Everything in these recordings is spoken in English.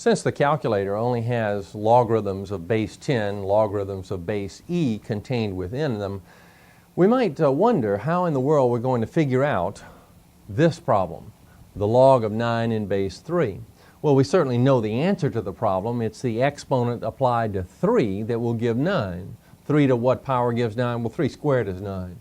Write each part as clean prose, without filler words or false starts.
Since the calculator only has logarithms of base 10, logarithms of base e contained within them, we might wonder how in the world we're going to figure out this problem, the log of 9 in base 3. Well, we certainly know the answer to the problem. It's the exponent applied to 3 that will give 9. 3 to what power gives 9? Well, 3 squared is 9.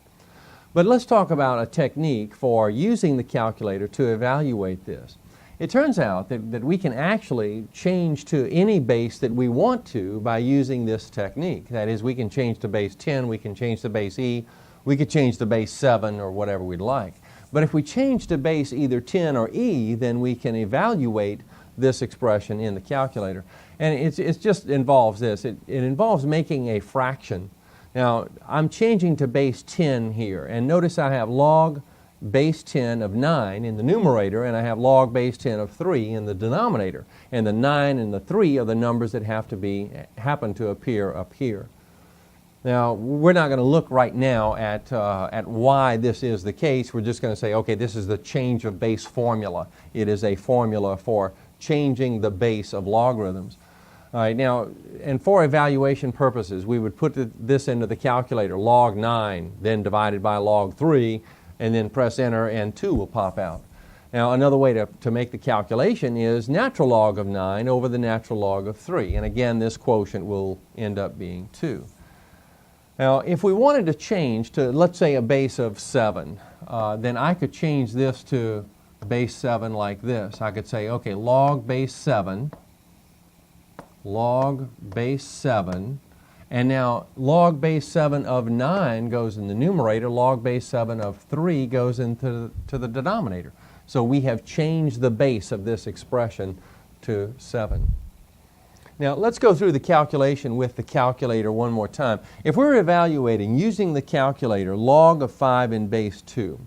But let's talk about a technique for using the calculator to evaluate this. It turns out that we can actually change to any base that we want to by using this technique. That is, we can change to base 10, we can change to base e, we could change to base 7 or whatever we'd like. But if we change to base either 10 or e, then we can evaluate this expression in the calculator. And it just involves this. It involves making a fraction. Now, I'm changing to base 10 here, and notice I have log base 10 of 9 in the numerator, and I have log base 10 of 3 in the denominator. And the 9 and the 3 are the numbers that happen to appear up here. Now, we're not going to look right now at why this is the case. We're just going to say, okay, this is the change of base formula. It is a formula for changing the base of logarithms. All right, now, and for evaluation purposes, we would put this into the calculator, log 9, then divided by log 3, and then press enter, and 2 will pop out. Now, another way to make the calculation is natural log of 9 over the natural log of 3. And again, this quotient will end up being 2. Now, if we wanted to change to, let's say, a base of 7, then I could change this to base 7 like this. I could say, okay, log base 7, and now log base 7 of 9 goes in the numerator, log base 7 of 3 goes into the denominator. So we have changed the base of this expression to 7. Now let's go through the calculation with the calculator one more time. If we're evaluating using the calculator log of 5 in base 2,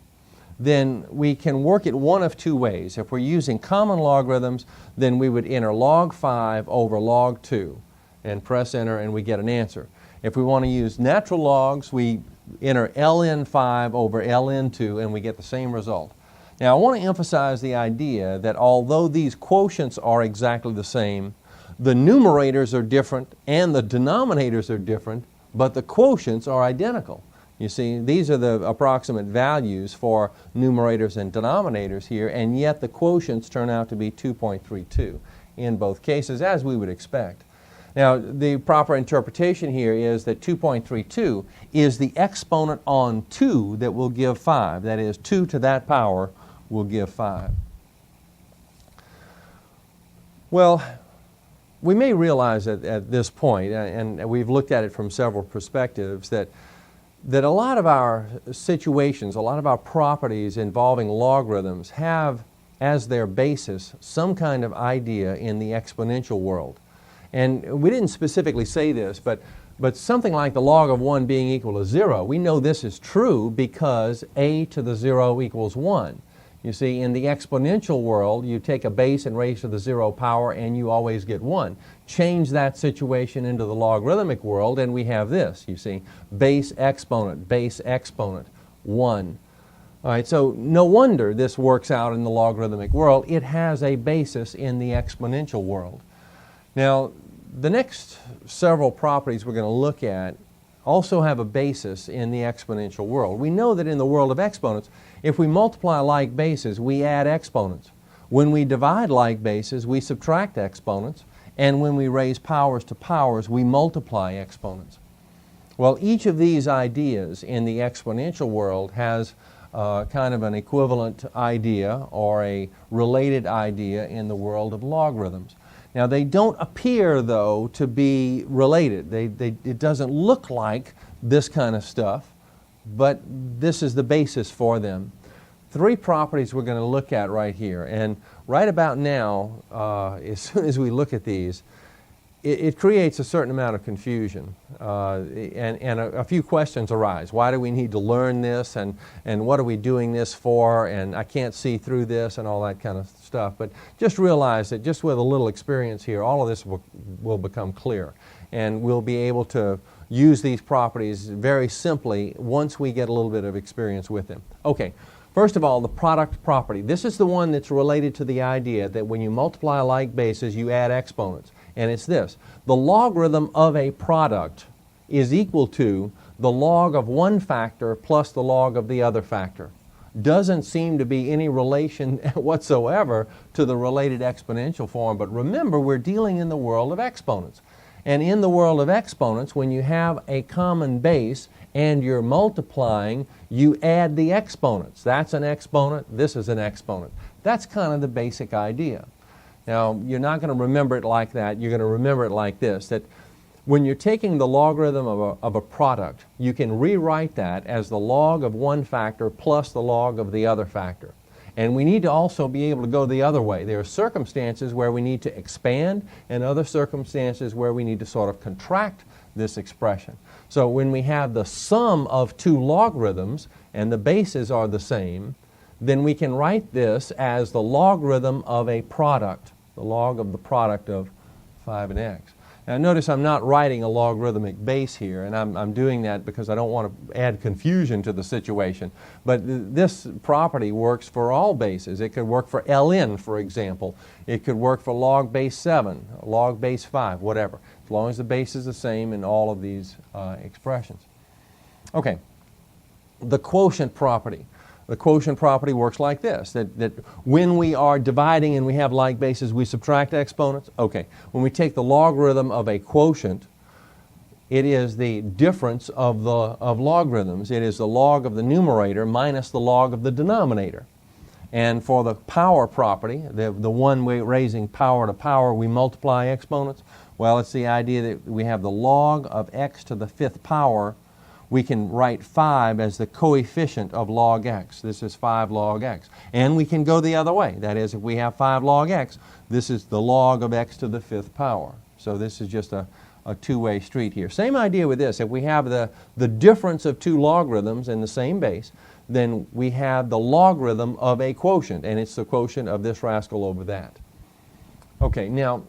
then we can work it one of two ways. If we're using common logarithms, then we would enter log 5 over log 2 and press enter, and we get an answer. If we want to use natural logs, we enter ln 5 over ln 2 and we get the same result. Now I want to emphasize the idea that although these quotients are exactly the same, the numerators are different and the denominators are different, but the quotients are identical. You see, these are the approximate values for numerators and denominators here, and yet the quotients turn out to be 2.32 in both cases, as we would expect. Now, the proper interpretation here is that 2.32 is the exponent on 2 that will give 5. That is, 2 to that power will give 5. Well, we may realize at this point, and we've looked at it from several perspectives, that a lot of our situations, a lot of our properties involving logarithms have as their basis some kind of idea in the exponential world. And we didn't specifically say this, but something like the log of 1 being equal to 0, we know this is true because a to the 0 equals 1. You see, in the exponential world, you take a base and raise to the 0 power and you always get 1. Change that situation into the logarithmic world and we have this, you see, base exponent, 1. All right, so no wonder this works out in the logarithmic world. It has a basis in the exponential world. Now, the next several properties we're going to look at also have a basis in the exponential world. We know that in the world of exponents, if we multiply like bases, we add exponents. When we divide like bases, we subtract exponents. And when we raise powers to powers, we multiply exponents. Well, each of these ideas in the exponential world has kind of an equivalent idea or a related idea in the world of logarithms. Now, they don't appear, though, to be related. It doesn't look like this kind of stuff, but this is the basis for them. 3 properties we're going to look at right here. And right about now, as soon as we look at these, it creates a certain amount of confusion. And a few questions arise. Why do we need to learn this? And what are we doing this for? And I can't see through this and all that kind of stuff. But just realize that just with a little experience here, all of this will become clear. And we'll be able to use these properties very simply once we get a little bit of experience with them. Okay, First of all, the product property. This is the one that's related to the idea that when you multiply like bases, you add exponents. And it's this: the logarithm of a product is equal to the log of one factor plus the log of the other factor. Doesn't seem to be any relation whatsoever to the related exponential form, but remember, we're dealing in the world of exponents. And in the world of exponents, when you have a common base and you're multiplying, you add the exponents. That's an exponent, this is an exponent. That's kind of the basic idea. Now, you're not going to remember it like that. You're going to remember it like this, that when you're taking the logarithm of a product, you can rewrite that as the log of one factor plus the log of the other factor. And we need to also be able to go the other way. There are circumstances where we need to expand and other circumstances where we need to sort of contract this expression. So when we have the sum of two logarithms and the bases are the same, then we can write this as the logarithm of a product, the log of the product of 5 and x. Now notice I'm not writing a logarithmic base here, and I'm doing that because I don't want to add confusion to the situation. But this property works for all bases. It could work for ln, for example. It could work for log base 7, log base 5, whatever, as long as the base is the same in all of these expressions. Okay, the quotient property. The quotient property works like this, that when we are dividing and we have like bases, we subtract exponents. Okay, when we take the logarithm of a quotient, it is the difference of logarithms. It is the log of the numerator minus the log of the denominator. And for the power property, the one way raising power to power, we multiply exponents. Well, it's the idea that we have the log of x to the 5th power. We can write 5 as the coefficient of log x. This is 5 log x. And we can go the other way. That is, if we have 5 log x, this is the log of x to the 5th power. So this is just a two-way street here. Same idea with this. If we have the difference of two logarithms in the same base, then we have the logarithm of a quotient, and it's the quotient of this rascal over that. Okay, now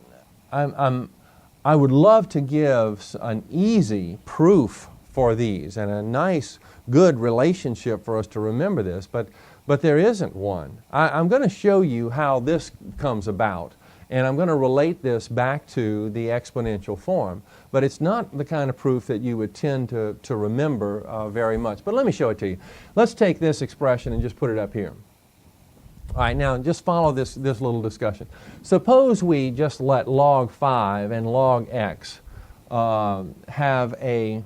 I would love to give an easy proof for these and a nice, good relationship for us to remember this, but there isn't one. I'm going to show you how this comes about, and I'm going to relate this back to the exponential form, but it's not the kind of proof that you would tend to remember very much. But let me show it to you. Let's take this expression and just put it up here. All right, now just follow this little discussion. Suppose we just let log 5 and log x have a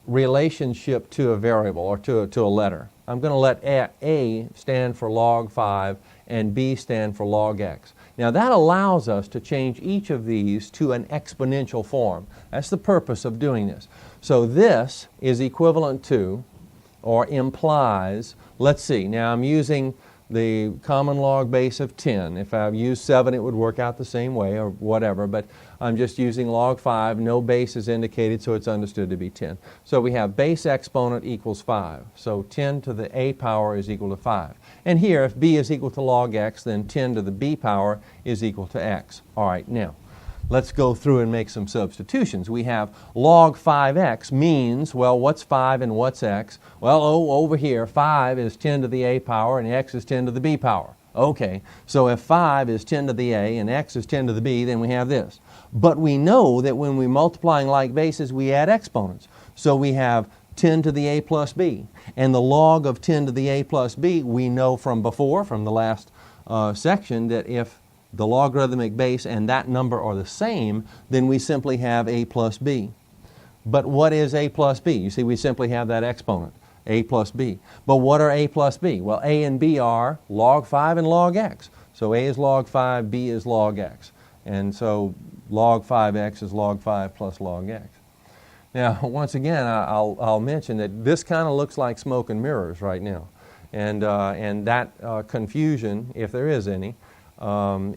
relationship to a variable or to a letter. I'm going to let A stand for log 5 and B stand for log x. Now that allows us to change each of these to an exponential form. That's the purpose of doing this. So this is equivalent to, or implies, let's see, now I'm using the common log base of 10. If I use 7, it would work out the same way or whatever, but I'm just using log 5. No base is indicated, so it's understood to be 10. So we have base exponent equals 5. So 10 to the a power is equal to 5. And here, if b is equal to log x, then 10 to the b power is equal to x. All right, now, let's go through and make some substitutions. We have log 5x means, well, what's 5 and what's x? Well, over here, 5 is 10 to the a power and x is 10 to the b power. Okay, so if 5 is 10 to the a and x is 10 to the b, then we have this. But we know that when we're multiplying like bases, we add exponents. So we have 10 to the a plus b. And the log of 10 to the a plus b, we know from before, from the last section, that if the logarithmic base and that number are the same, then we simply have a plus b. But what is a plus b? You see, we simply have that exponent, a plus b. But what are a plus b? Well, a and b are log 5 and log x. So a is log 5, b is log x. And so log 5x is log 5 plus log x. Now, once again, I'll mention that this kind of looks like smoke and mirrors right now. And that confusion, if there is any,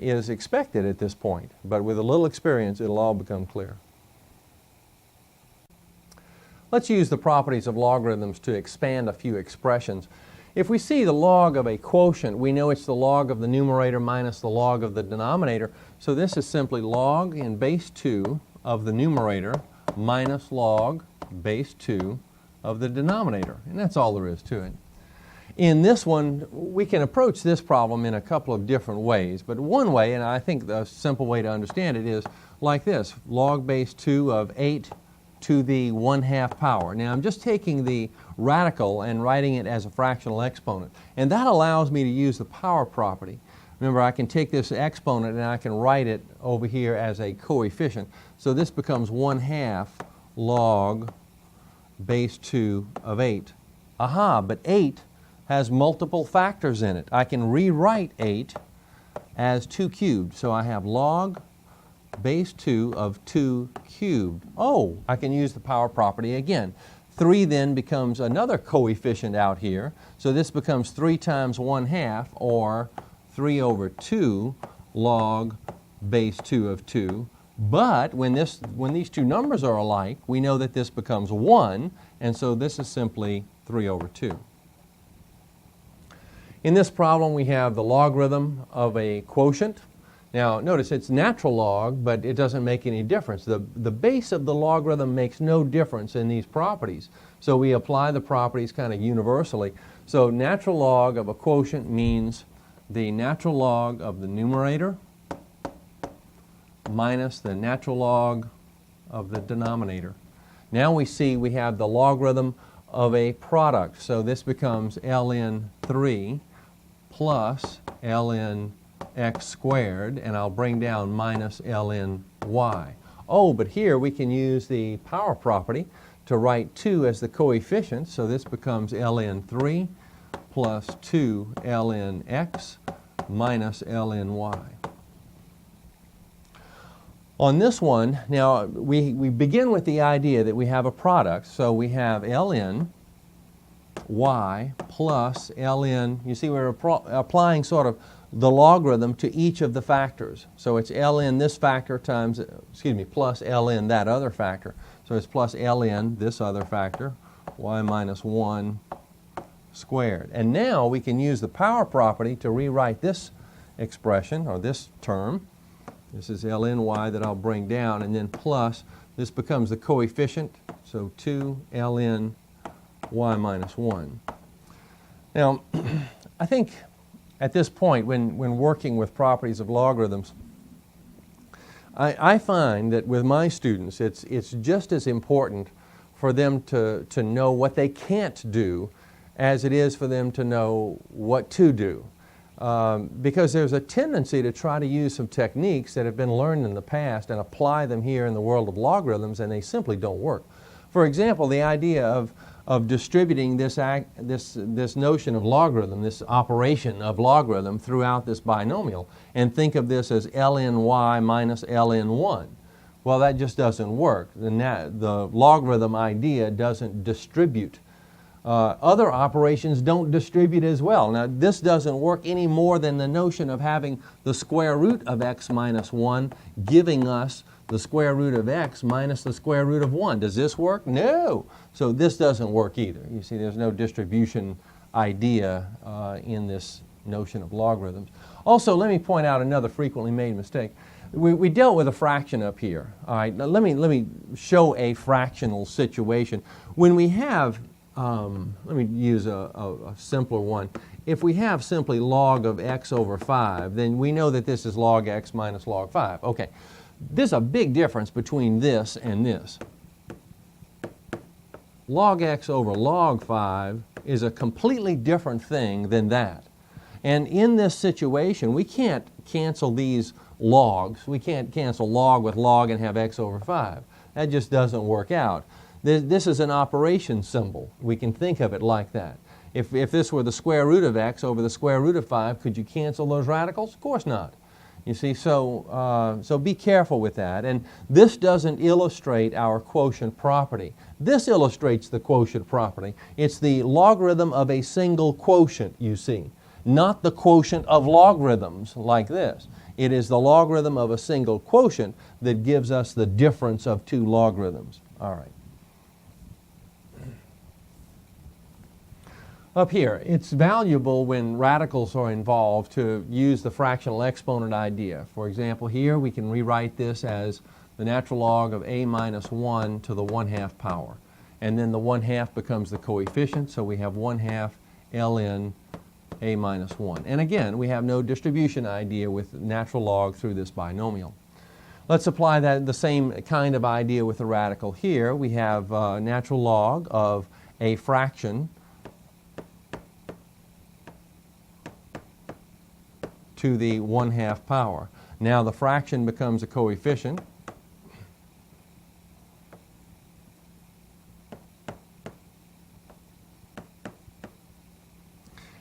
is expected at this point. But with a little experience, it'll all become clear. Let's use the properties of logarithms to expand a few expressions. If we see the log of a quotient, we know it's the log of the numerator minus the log of the denominator. So this is simply log in base 2 of the numerator minus log base 2 of the denominator. And that's all there is to it. In this one, we can approach this problem in a couple of different ways. But one way, and I think the simple way to understand it, is like this: log base 2 of 8 to the 1/2 power. Now I'm just taking the radical and writing it as a fractional exponent. And that allows me to use the power property. Remember, I can take this exponent and I can write it over here as a coefficient. So this becomes 1/2 log base 2 of 8. Aha, but 8 has multiple factors in it. I can rewrite 8 as 2 cubed. So I have log base 2 of 2 cubed. Oh, I can use the power property again. 3 then becomes another coefficient out here. So this becomes 3 times 1/2, or 3 over 2 log base 2 of 2. But when these two numbers are alike, we know that this becomes 1, and so this is simply 3 over 2. In this problem, we have the logarithm of a quotient. Now, notice it's natural log, but it doesn't make any difference. The base of the logarithm makes no difference in these properties. So we apply the properties kind of universally. So natural log of a quotient means the natural log of the numerator minus the natural log of the denominator. Now we see we have the logarithm of a product. So this becomes ln 3 plus ln x squared, and I'll bring down minus ln y. Oh, but here we can use the power property to write 2 as the coefficient. So this becomes ln 3 plus 2 ln x minus ln y. On this one, now we begin with the idea that we have a product. So we have ln y plus ln, you see we're applying sort of the logarithm to each of the factors. So it's ln this factor times, plus ln that other factor. So it's plus ln this other factor, y minus 1 squared. And now we can use the power property to rewrite this expression, or this term. This is ln y that I'll bring down, and then plus, this becomes the coefficient, so 2 ln y minus 1. Now, I think at this point, when working with properties of logarithms, I find that with my students, it's just as important for them to know what they can't do as it is for them to know what to do. Because there's a tendency to try to use some techniques that have been learned in the past and apply them here in the world of logarithms, and they simply don't work. For example, the idea of distributing this notion of logarithm, this operation of logarithm throughout this binomial, and think of this as ln y minus ln 1. Well, that just doesn't work. The logarithm idea doesn't distribute. Other operations don't distribute as well. Now, this doesn't work any more than the notion of having the square root of x minus 1 giving us the square root of x minus the square root of 1. Does this work? No. So this doesn't work either. You see, there's no distribution idea in this notion of logarithms. Also, let me point out another frequently made mistake. We dealt with a fraction up here. All right, now let me show a fractional situation. When we have, let me use a simpler one. If we have simply log of x over 5, then we know that this is log x minus log 5. Okay. There's a big difference between this and this. Log x over log 5 is a completely different thing than that. And in this situation, we can't cancel these logs. We can't cancel log with log and have x over 5. That just doesn't work out. This is an operation symbol. We can think of it like that. If this were the square root of x over the square root of 5, could you cancel those radicals? Of course not. You see, so be careful with that. And this doesn't illustrate our quotient property. This illustrates the quotient property. It's the logarithm of a single quotient, you see, not the quotient of logarithms like this. It is the logarithm of a single quotient that gives us the difference of two logarithms. All right. Up here, it's valuable when radicals are involved to use the fractional exponent idea. For example, here we can rewrite this as the natural log of a minus 1 to the 1/2 power. And then the 1/2 becomes the coefficient, so we have 1/2 ln a minus 1. And again, we have no distribution idea with natural log through this binomial. Let's apply the same kind of idea with the radical here. We have natural log of a fraction to the 1/2 power. Now the fraction becomes a coefficient.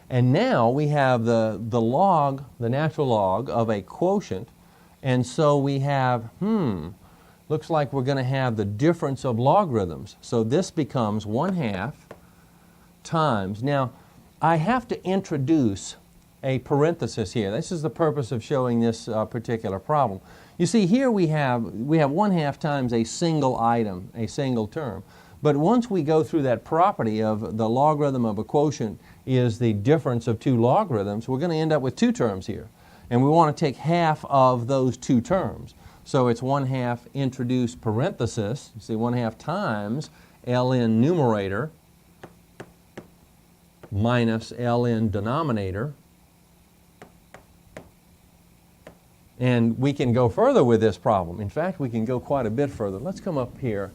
And now we have the log, the natural log of a quotient. And so we have, looks like we're going to have the difference of logarithms. So this becomes 1/2 times. Now, I have to introduce a parenthesis here. This is the purpose of showing this particular problem. You see, here we have 1/2 times a single item, a single term. But once we go through that property of the logarithm of a quotient is the difference of two logarithms, we're going to end up with two terms here. And we want to take half of those two terms. So it's 1/2 introduce parenthesis, you see 1/2 times ln numerator minus ln denominator. And we can go further with this problem. In fact, we can go quite a bit further. Let's come up here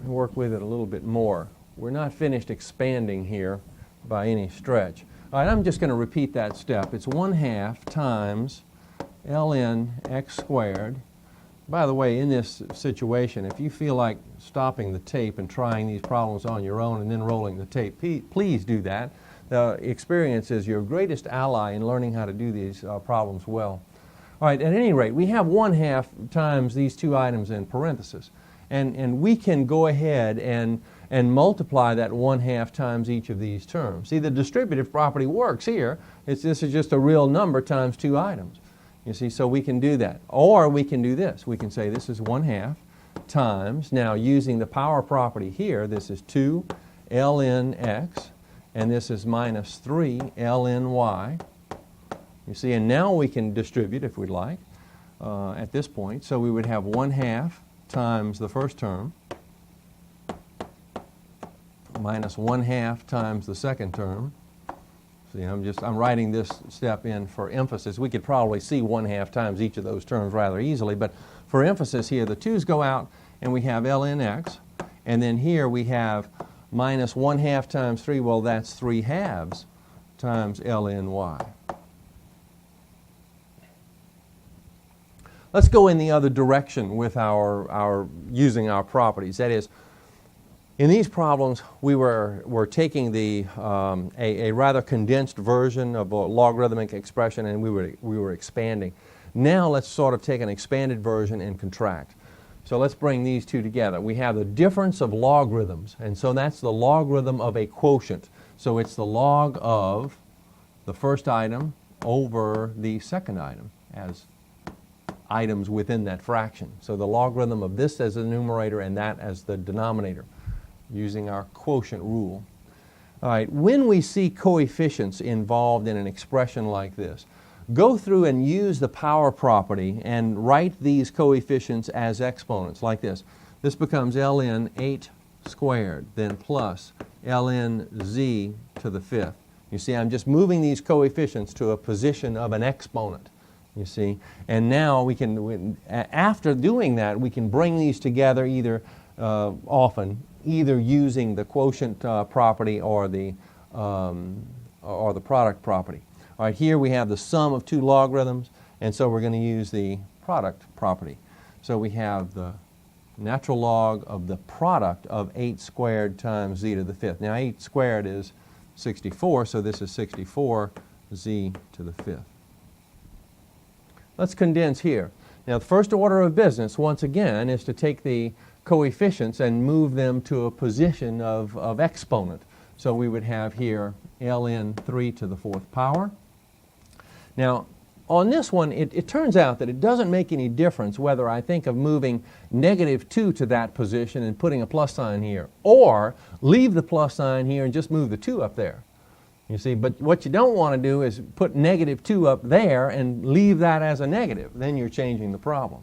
and work with it a little bit more. We're not finished expanding here by any stretch. All right, I'm just going to repeat that step. It's 1/2 times ln x squared. By the way, in this situation, if you feel like stopping the tape and trying these problems on your own and then rolling the tape, please do that. The experience is your greatest ally in learning how to do these problems well. All right, at any rate, we have 1/2 times these two items in parentheses. And we can go ahead and multiply that 1/2 times each of these terms. See, the distributive property works here. This is just a real number times two items. You see, so we can do that. Or we can do this. We can say this is 1/2 times, now using the power property here, this is 2 ln x, and this is minus 3 ln y. You see, and now we can distribute if we'd like at this point. So we would have 1/2 times the first term minus 1/2 times the second term. See, I'm writing this step in for emphasis. We could probably see 1/2 times each of those terms rather easily, but for emphasis here, the 2's go out and we have ln x, and then here we have minus 1/2 times 3, well that's 3/2 times ln y. Let's go in the other direction with using our properties. That is, in these problems, we were taking a rather condensed version of a logarithmic expression, and we were expanding. Now let's sort of take an expanded version and contract. So let's bring these two together. We have the difference of logarithms, and so that's the logarithm of a quotient. So it's the log of the first item over the second item as items within that fraction. So the logarithm of this as the numerator and that as the denominator, using our quotient rule. All right, when we see coefficients involved in an expression like this, go through and use the power property and write these coefficients as exponents like this. This becomes ln 8 squared, then plus ln z to the 5th. You see, I'm just moving these coefficients to a position of an exponent. You see, and now after doing that, we can bring these together either using the quotient property or the product property. All right, here we have the sum of two logarithms, and so we're going to use the product property. So we have the natural log of the product of 8 squared times z to the 5th. Now 8 squared is 64, so this is 64 z to the 5th. Let's condense here. Now the first order of business, once again, is to take the coefficients and move them to a position of exponent. So we would have here ln 3 to the 4th power. Now on this one, it turns out that it doesn't make any difference whether I think of moving -2 to that position and putting a plus sign here, or leave the plus sign here and just move the 2 up there. You see, but what you don't want to do is put -2 up there and leave that as a negative. Then you're changing the problem.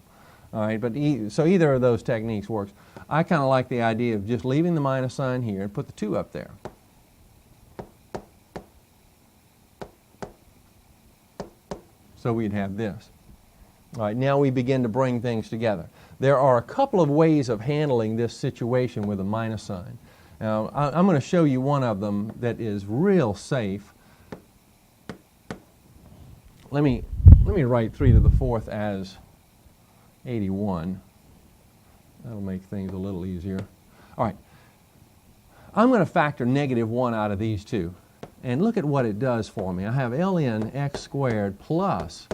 All right, but so either of those techniques works. I kind of like the idea of just leaving the minus sign here and put the 2 up there. So we'd have this. All right, now we begin to bring things together. There are a couple of ways of handling this situation with a minus sign. Now, I'm going to show you one of them that is real safe. Let me write 3 to the 4th as 81. That'll make things a little easier. All right. I'm going to factor -1 out of these two. And look at what it does for me. I have ln x squared plus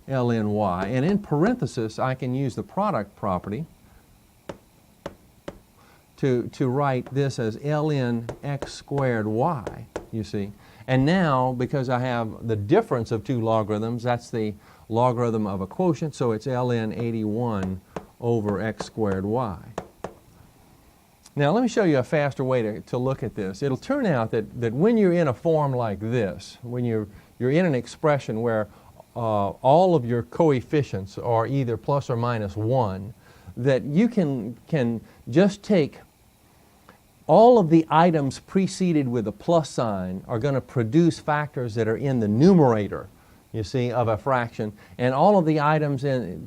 ln y. And in parenthesis, I can use the product property to write this as ln x squared y, you see. And now, because I have the difference of two logarithms, that's the logarithm of a quotient, so it's ln 81 over x squared y. Now let me show you a faster way to look at this. It'll turn out that when you're in a form like this, when you're in an expression where all of your coefficients are either plus or minus 1, that you can just take all of the items preceded with a plus sign are going to produce factors that are in the numerator, you see, of a fraction, and all of the items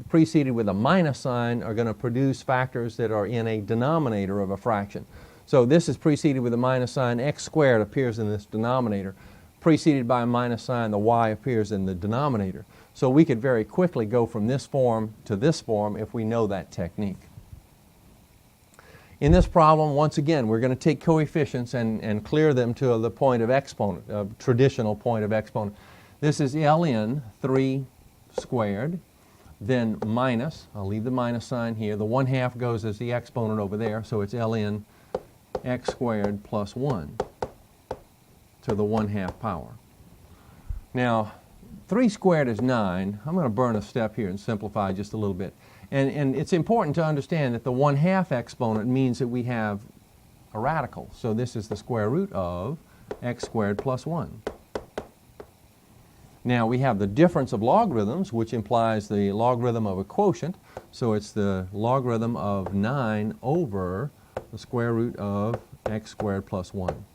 preceded with a minus sign are going to produce factors that are in a denominator of a fraction. So this is preceded with a minus sign, x squared appears in this denominator. Preceded by a minus sign, the y appears in the denominator. So we could very quickly go from this form to this form if we know that technique. In this problem, once again, we're going to take coefficients and clear them to the point of exponent, a traditional point of exponent. This is ln 3 squared, then minus, I'll leave the minus sign here, the 1/2 goes as the exponent over there, so it's ln x squared plus 1 to the 1/2 power. Now, 3 squared is 9. I'm going to burn a step here and simplify just a little bit. And it's important to understand that the 1/2 exponent means that we have a radical. So this is the square root of x squared plus 1. Now we have the difference of logarithms, which implies the logarithm of a quotient. So it's the logarithm of 9 over the square root of x squared plus 1.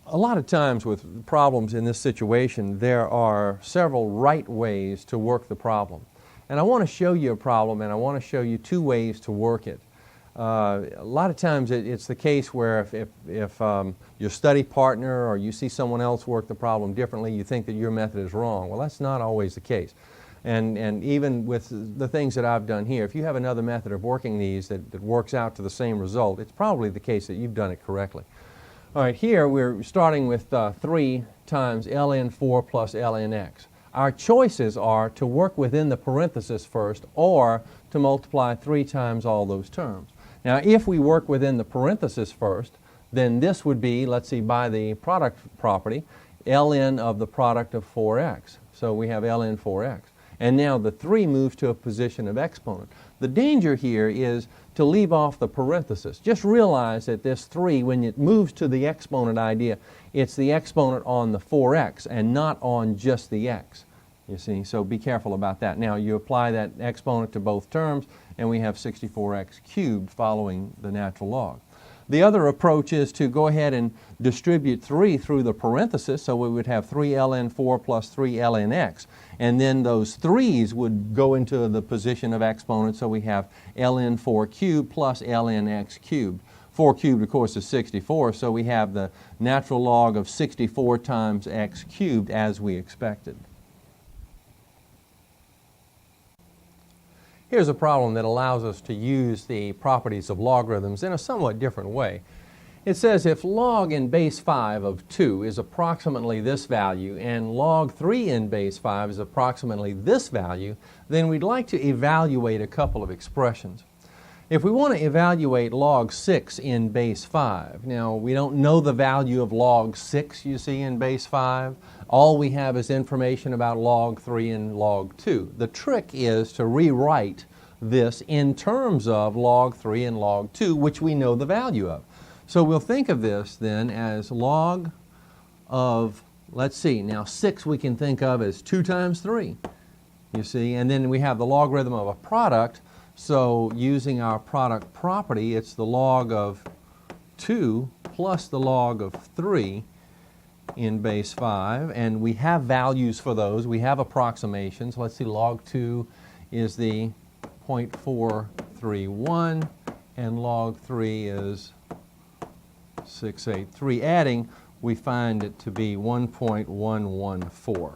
A lot of times with problems in this situation, there are several right ways to work the problem. And I want to show you a problem, and I want to show you two ways to work it. A lot of times it's the case where if your study partner or you see someone else work the problem differently, you think that your method is wrong. Well, that's not always the case. And even with the things that I've done here, if you have another method of working these that works out to the same result, it's probably the case that you've done it correctly. All right, here we're starting with 3 times ln 4 plus ln x. Our choices are to work within the parenthesis first or to multiply 3 times all those terms. Now, if we work within the parenthesis first, then this would be, let's see, by the product property, ln of the product of 4x. So we have ln 4x. And now the 3 moves to a position of exponent. The danger here is to leave off the parenthesis. Just realize that this 3, when it moves to the exponent idea, it's the exponent on the 4x and not on just the x. You see, so be careful about that. Now you apply that exponent to both terms and we have 64x cubed following the natural log. The other approach is to go ahead and distribute 3 through the parenthesis, so we would have 3 ln 4 plus 3 ln x. And then those 3's would go into the position of exponents, so we have ln 4 cubed plus ln x cubed. 4 cubed, of course, is 64, so we have the natural log of 64 times x cubed as we expected. Here's a problem that allows us to use the properties of logarithms in a somewhat different way. It says if log in base 5 of 2 is approximately this value and log 3 in base 5 is approximately this value, then we'd like to evaluate a couple of expressions. If we want to evaluate log 6 in base 5, now we don't know the value of log 6, you see, in base 5. All we have is information about log 3 and log 2. The trick is to rewrite this in terms of log 3 and log 2, which we know the value of. So we'll think of this then as log of, let's see, now 6 we can think of as 2 times 3, you see, and then we have the logarithm of a product. So using our product property, it's the log of 2 plus the log of 3. in base 5, and we have values for those. We have approximations. Let's see, log 2 is the 0.431, and log 3 is 683. Adding, we find it to be 1.114.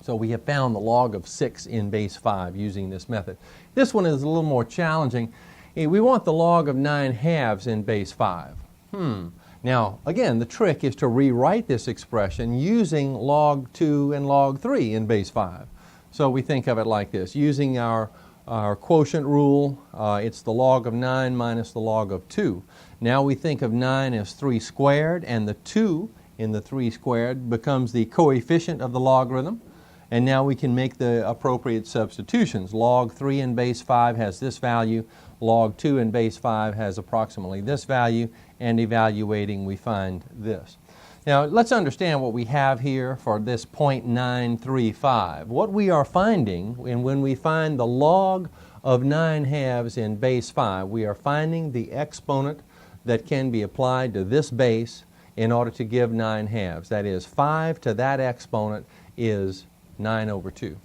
So we have found the log of 6 in base 5 using this method. This one is a little more challenging. We want the log of 9/2 in base 5. Now, again, the trick is to rewrite this expression using log 2 and log 3 in base 5. So we think of it like this. Using our quotient rule, it's the log of 9 minus the log of 2. Now we think of 9 as 3 squared, and the 2 in the 3 squared becomes the coefficient of the logarithm. And now we can make the appropriate substitutions. Log 3 in base 5 has this value. Log 2 in base 5 has approximately this value. And evaluating, we find this. Now, let's understand what we have here for this 0.935. What we are finding, and when we find the log of 9/2 in base 5, we are finding the exponent that can be applied to this base in order to give 9/2. That is, 5 to that exponent is 9/2.